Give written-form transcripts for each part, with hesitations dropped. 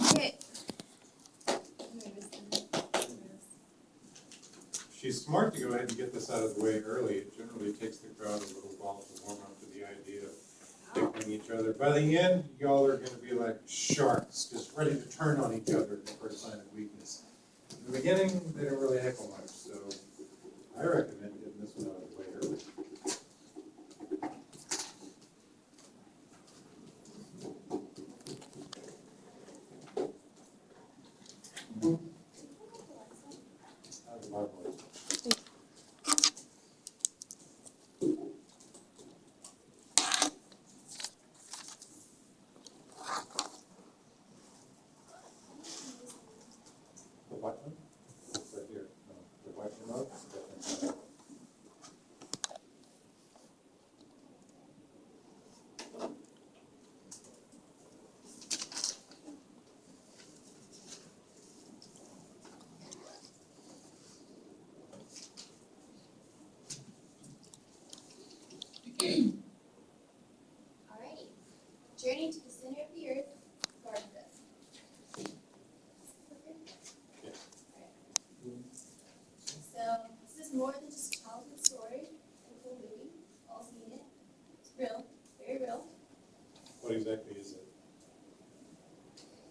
Okay. She's smart to go ahead and get this out of the way early. It generally takes the crowd a little while to warm up to the idea of heckling each other. By the end, y'all are going to be like sharks, just ready to turn on each other for a sign of weakness. In the beginning, they don't really heckle much, so I recommend getting this one out of the way early. The white one? It's right here. No, the white remote? Alrighty. Journey to the center of the earth, agartha. So this is more than just a childhood story and a cool movie. All seen it. It's real, very real. What exactly is it?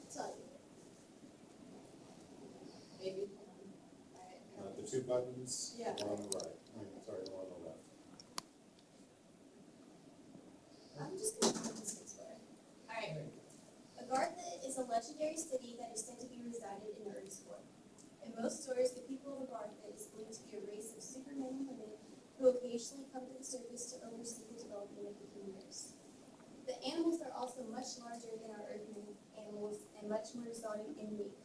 I'll tell you. Maybe. Alright. The two buttons, Yeah. the one on the right. I mean, sorry, the one on the left. I'm just going to put this story. Alright. Agartha is a legendary city that is said to be resided in the Earth's core. In most stories, the people of Agartha is believed to be a race of supermen and women who occasionally come to the surface to oversee the development of the human race. The animals are also much larger than our earthly animals and much more exotic and unique.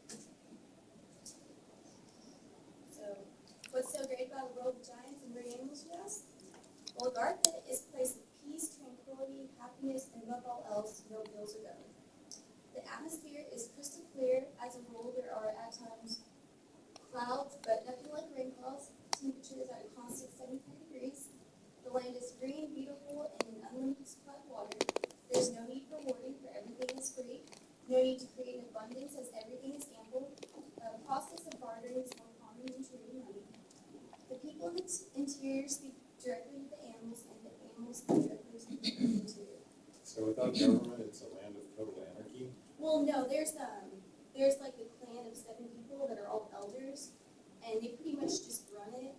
So, what's so great about a world of giants and rare animals, you ask? Well, Agartha is a place of peace, tranquility, happiness, and above all else, no bills are going. The atmosphere is crystal clear. As a rule, there are at times clouds, but nothing like rain clouds. Temperature is at a constant 73 degrees. The land is green, beautiful, and an unlimited supply of water. There's no need for hoarding, for everything is free. No need to create an abundance, as everything is ample. The process of bartering is more common than trading money. The people in the interior speak directly to the animals, and the animals speak directly to the interior. So without government, it's a land of total anarchy? Well, no, there's like a clan of 7 people that are all elders, and they pretty much just run it,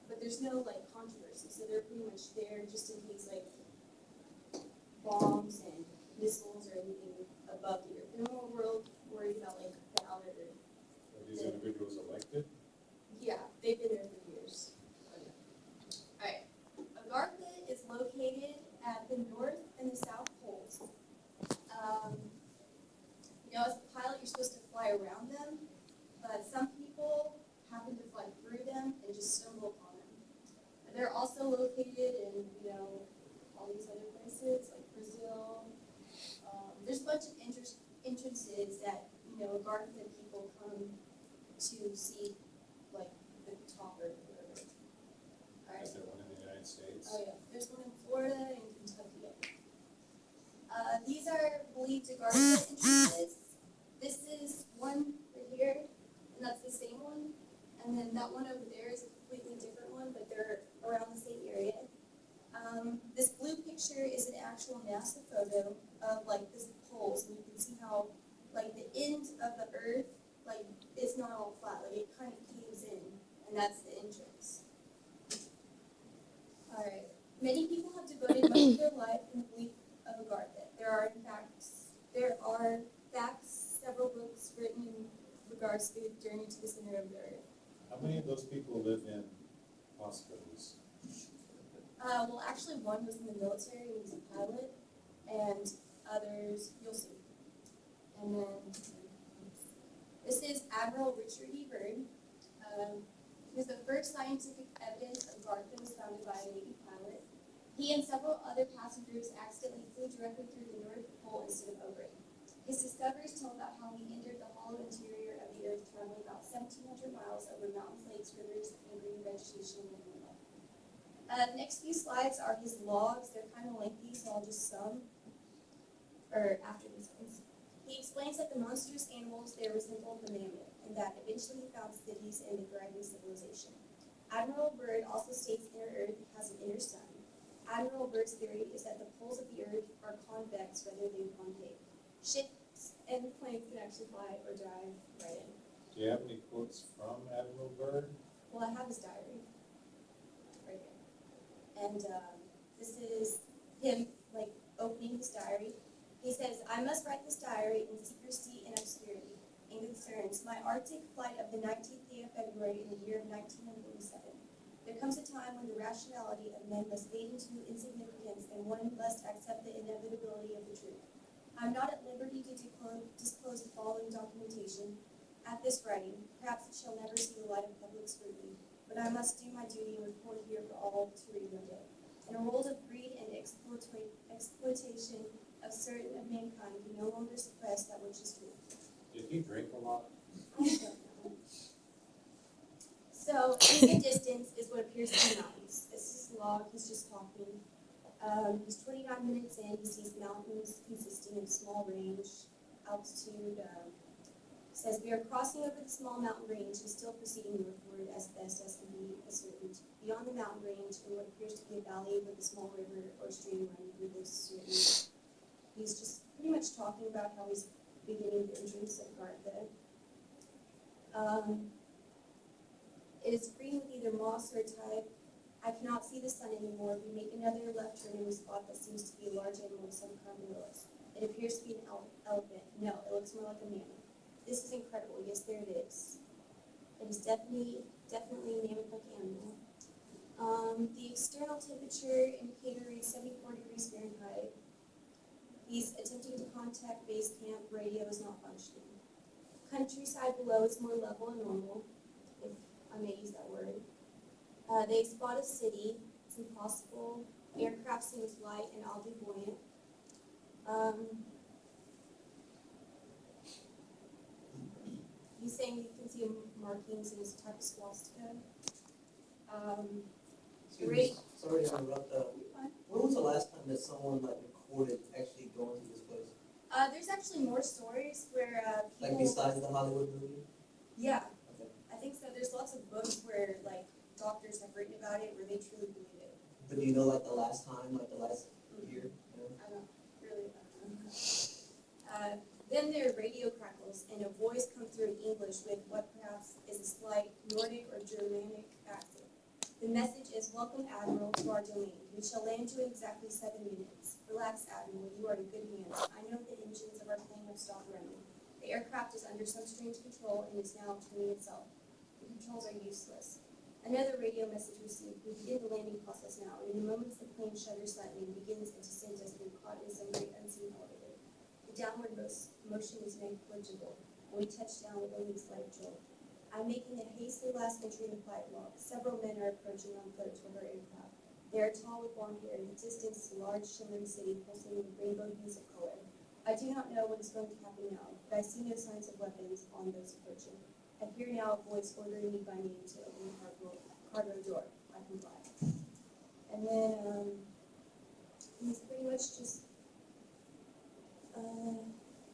but there's no like controversy, so they're pretty much there just in case like bombs and missiles or anything above the earth. They're more worried about like the outer earth. Are these individuals elected? Yeah, they've been there for years. Alright, Agartha is located at the north and the south poles. As a pilot, you're supposed to fly around them, but some people happen to fly through them and just stumble upon them. And they're also located in, all these other places, like Brazil. There's a bunch of entrances that, Agartha people come to see, like, the top or whatever. All right. Is there one in the United States? Oh, yeah. There's one in Florida and Kentucky. These are believed Agartha entrances. This is one right here, and that's the same one. And then that one over there is a completely different one, but they're around the same area. This blue picture is an actual NASA photo of like the poles, and you can see how like the end of the Earth, like it's not all flat, like it kind of caves in, and that's the entrance. All right. Many people have devoted much of their life in the belief of Agartha. There are several books written in regards to the journey to the center of the earth. How many of those people live in hospitals? Well, actually, one was in the military, he was a pilot, and others, you'll see. And then, this is Admiral Richard E. Byrd. He was the first scientific evidence of Agartha was founded by a Navy pilot. He and several other passengers accidentally flew directly through the North Pole instead of over it. His discoveries tell about how he entered the hollow interior of the Earth, traveling about 1,700 miles over mountains, lakes, rivers, and green vegetation. The next few slides are his logs. They're kind of lengthy, so I'll just sum. or after these ones. He explains that the monstrous animals there resembled the mammoth, and that eventually he found cities and a thriving civilization. Admiral Byrd also states inner Earth has an inner sun. Admiral Byrd's theory is that the poles of the Earth are convex rather than concave. Ships and planes can actually fly or drive right in. Do you have any quotes from Admiral Byrd? Well, I have his diary right here. And this is him, like, opening his diary. He says, "I must write this diary in secrecy and obscurity, and concerns my Arctic flight of the 19th day of February in the year of 1947. There comes a time when the rationality of men must fade into insignificance, and one must accept the inevitability of the truth. I am not at liberty to disclose the following documentation at this writing. Perhaps it shall never see the light of public scrutiny, but I must do my duty and report here for all to read one day. In a world of greed and exploitation of certain of mankind can no longer suppress that which is true." Did he drink a lot? I don't know. So, in the distance is what appears to be mountains. This is his log, he's just talking. He's 29 minutes in, he sees mountains consisting of small range, altitude. Says, "We are crossing over the small mountain range and still proceeding northward as best as can be ascertained. Beyond the mountain range, in what appears to be a valley with a small river or stream running through this certain." He's just pretty much talking about how he's beginning the entrance of Agartha. It is green with either moss or type. I cannot see the sun anymore. We make another left turn in a spot that seems to be a large animal of some kind of lilies. It appears to be an elephant. No, it looks more like a mammoth. This is incredible. Yes, there it is. It is definitely a mammoth-like animal. The external temperature indicator reads 74 degrees Fahrenheit. He's attempting to contact base camp. Radio is not functioning. Countryside below is more level and normal, if I may use that word. They spot a city. It's impossible. Aircraft seems light and oddly buoyant. He's saying you can see markings in this type of swastika. Sorry to interrupt. When was the last time that someone recorded actually going to this place? There's actually more stories where people. Like besides the Hollywood movie? Yeah, Okay. I think so. There's lots of books where doctors have written about it, where they truly believe it. But do you know the last time, the last year? I don't really know. Then there are radio crackles, and a voice comes through in English with what perhaps is a slight Nordic or Germanic accent. The message is, "Welcome, Admiral, to our domain. We shall land you in exactly 7 minutes. Relax, Admiral. You are in good hands. I know the engines of our plane have stopped running. The aircraft is under some strange control and is now turning itself. The controls are useless." Another radio message received. "We begin the landing process now, and in a moment the plane shudders slightly and begins a descent as we are caught in some great unseen elevator. The downward motion is negligible, and we touch down with only a slight jolt. I'm making a hasty last entry in the flight log. Several men are approaching on foot toward our aircraft. They are tall with blonde hair. In the distance is a large shimmering city pulsing with rainbow hues of color. I do not know what is going to happen now, but I see no signs of weapons on those approaching. I hear now a voice ordering me by name to open the cargo door. I comply." And then he's pretty much just,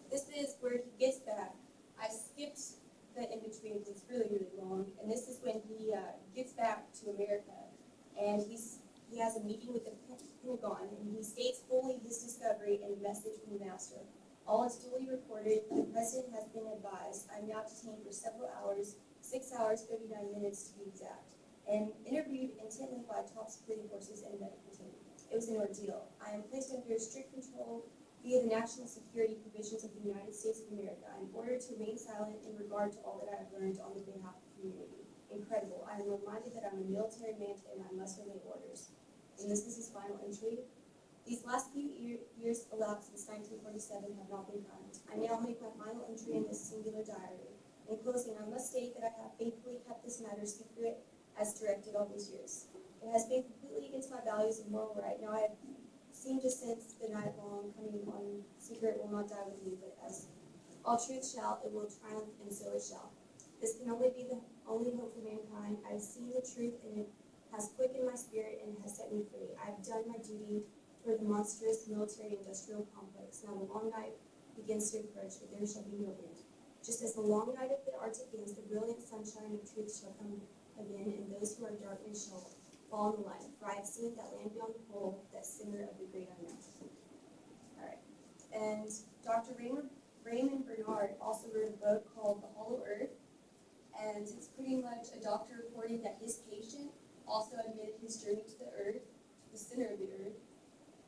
this is where he gets back. I skipped the in-between because it's really, really long. And this is when he gets back to America. And he has a meeting with the Pentagon, and he states fully his discovery in a message from the master. "All is duly recorded. The President has been advised. I am now detained for several hours, 6 hours, 39 minutes to be exact, and interviewed intently by top security forces and medical team. It was an ordeal. I am placed under strict control via the national security provisions of the United States of America. I am ordered to remain silent in regard to all that I have learned on the behalf of the community. Incredible. I am reminded that I am a military man and I must obey orders." And this is his final entry. "These last few years elapsed since 1947 have not been kind. I now make my final entry in this singular diary. In closing, I must state that I have faithfully kept this matter secret as directed all these years. It has been completely against my values of moral right. Now I have seemed to sense the night long coming on secret will not die with me, but as all truth shall, it will triumph, and so it shall. This can only be the only hope for mankind. I have seen the truth, and it has quickened my spirit and has set me free. I have done my duty for the monstrous military-industrial complex. Now the long night begins to approach, but there shall be no end. Just as the long night of the Arctic ends, the brilliant sunshine of truth shall come again, and those who are in darkness shall fall in the light. For I have seen that land beyond the pole, that center of the great unknown. All right, and Dr. Raymond Bernard also wrote a book called The Hollow Earth, and it's pretty much a doctor reporting that his patient also admitted his journey to the earth, the center of the earth,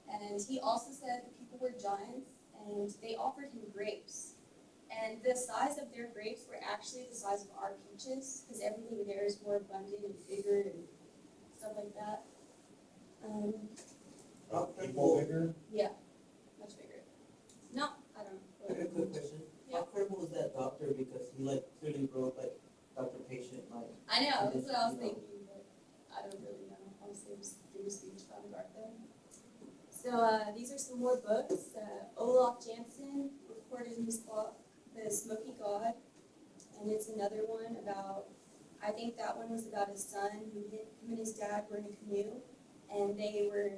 and he also said the people were giants, and they offered him grapes. And the size of their grapes were actually the size of our peaches, because everything there is more abundant and bigger and stuff like that. People bigger? Yeah, much bigger. No, I don't know. Quick question. Yeah. How credible is that doctor, because he like clearly wrote like doctor-patient like. I know, that's what I was thinking, but I don't really know. Honestly, I'm just giving a speech about agartha. So these are some more books. Olaf Jansen recorded his book, The Smoky God, and it's another one about, I think that one was about his son who him and his dad were in a canoe, and they were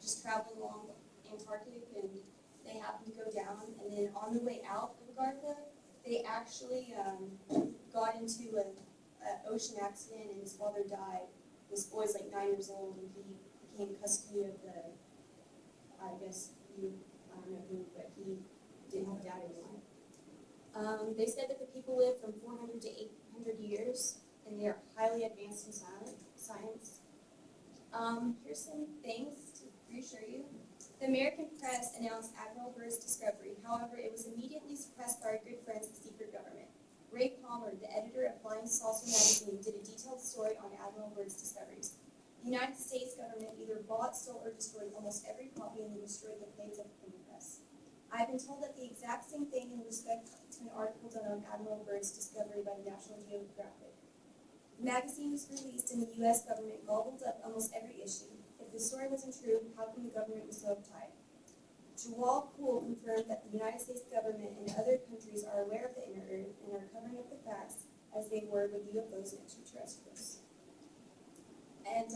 just traveling along Antarctic, and they happened to go down, and then on the way out of Agartha, they actually got into an ocean accident, and his father died. This boy's like 9 years old, and he became custody of the, I guess, I don't know who, but he didn't have a dad anymore. They said that the people live from 400 to 800 years, and they are highly advanced in science. Here's some things to reassure you. The American press announced Admiral Byrd's discovery. However, it was immediately suppressed by our good friends, the secret government. Ray Palmer, the editor of Flying Saucer magazine, did a detailed story on Admiral Byrd's discoveries. The United States government either bought, stole, or destroyed almost every copy, and then destroyed the plates of the printing press. I've been told that the exact same thing in respect to an article done on Admiral Byrd's discovery by the National Geographic. The magazine was released, and the U.S. government gobbled up almost every issue. If the story wasn't true, how come the government was so uptight? Jawal Pool confirmed that the United States government and other countries are aware of the inner earth and are covering up the facts as they were with UFOs and extraterrestrials. And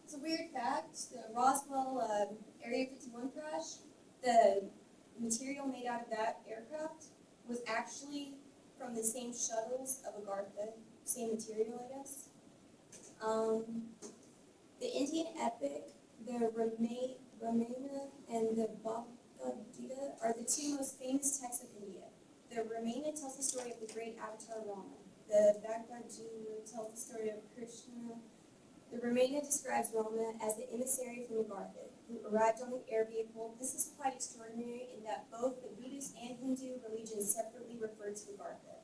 it's a weird fact, the Roswell Area 51 crash, the material made out of that aircraft was actually from the same shuttles of Agartha, same material, I guess. The Indian epic, the Ramayana and the Bhagavad Gita are the two most famous texts of India. The Ramayana tells the story of the great avatar Rama. The Bhagavad Gita tells the story of Krishna. The Ramayana describes Rama as the emissary from Agartha, who arrived on the air vehicle. This is quite extraordinary in that both the Buddhist and Hindu religions separately refer to Agartha.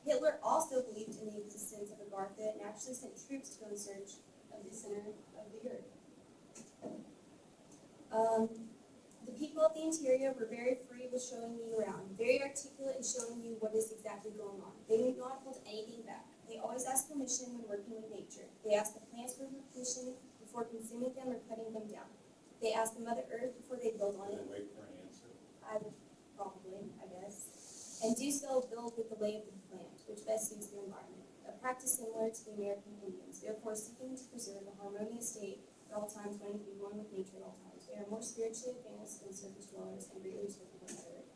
Hitler also believed in the existence of Agartha and actually sent troops to go in search of the center of the earth. The people of the interior were very free with showing me around, very articulate in showing you what is exactly going on. They did not hold anything back. They always ask permission when working with nature. They ask the plants for permission before consuming them or cutting them down. They ask the Mother Earth before they build on it. And wait for an answer. Probably, I guess. And do so build with the lay of the plant, which best suits their environment. A practice similar to the American Indians, therefore seeking to preserve a harmonious state at all times, wanting to be one with nature at all times. They are more spiritually advanced than surface dwellers and greatly respected by Earth.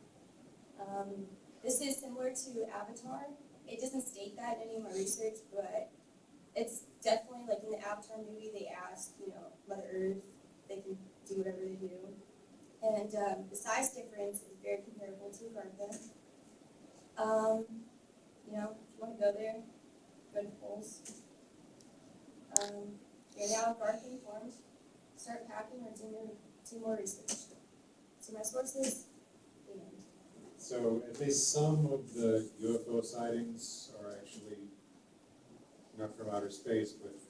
This is similar to Avatar. It doesn't state that in any of my research, but it's definitely like in the Avatar movie, they ask, Mother Earth, they can do whatever they do. And the size difference is very comparable to Agartha. If you want to go there, go to polls. You're now Agartha informed. Start packing or do more research. So my sources, the end. So at least some of the UFO sightings are actually not from outer space, but